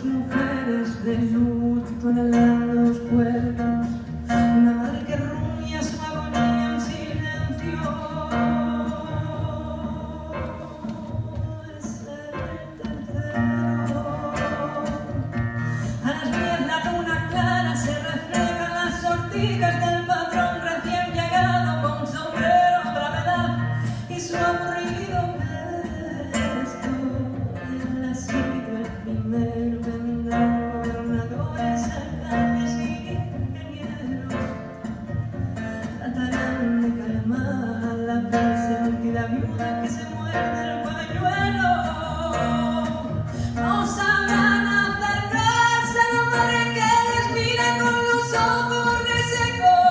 mujeres de luto anhelando los cuerpos, una madre que rumia su agonía en silencio. Es el tercero. A las 10 la luna clara se refleja en las sortijas del patrón recién llegado con sombrero, gravedad y su aburrido gesto. Y él ha sido el primer vendrán gobernadores, alcaldes y ingenieros. Tratarán de calmar la presentida viuda que se muerde el pañuelo. No sabrán acercarse a la madre que les mira con los ojos resecos.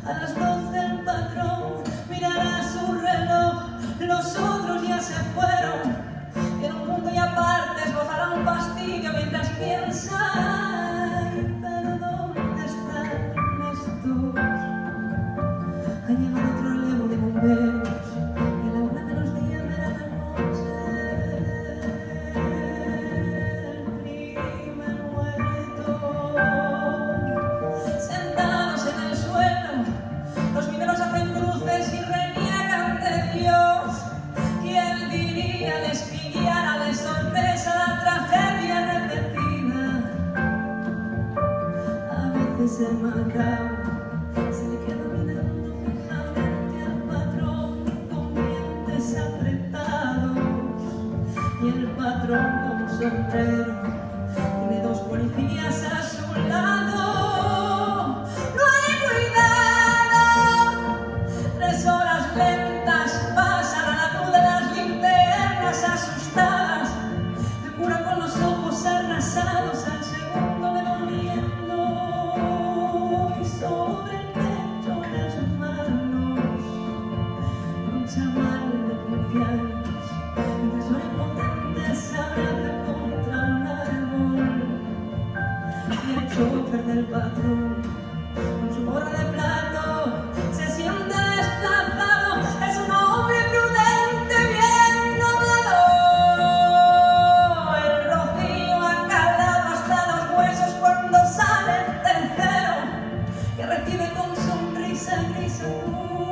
A las 12 el patrón mirará su reloj, los otros ya se fueron y en un punto y aparte esbozará un pastillo mientras piensa: ay, pero ¿dónde están estos? Ha llegado otro relevo de bomberos y a la 1:10 de la noche el primer muerto. Sentados en el suelo, los mineros hacen cruces y reniegan de Dios. ¿Quién diría les pillara de sorpresa la tragedia repetida? A veces el macabro se le queda mirando fijamente al patrón con dientes apretados. Y el patrón con sombrero tiene 2 policías a su lado. ¡No hay cuidado! 3 horas lentas pasan a la luz de las linternas asustadas. El cura con los ojos arrasados al segundo le va viendo. Y sobre el pecho las manos un chaval de 15 años mientras lo impotente se abraza contra un árbol. Y el chofer del patrón con su gorra de plato se siente desplazado. Es un hombre prudente, bien domado. El rocío ha calado hasta los huesos cuando sale el tercero, que recibe con sonrisa gris azul.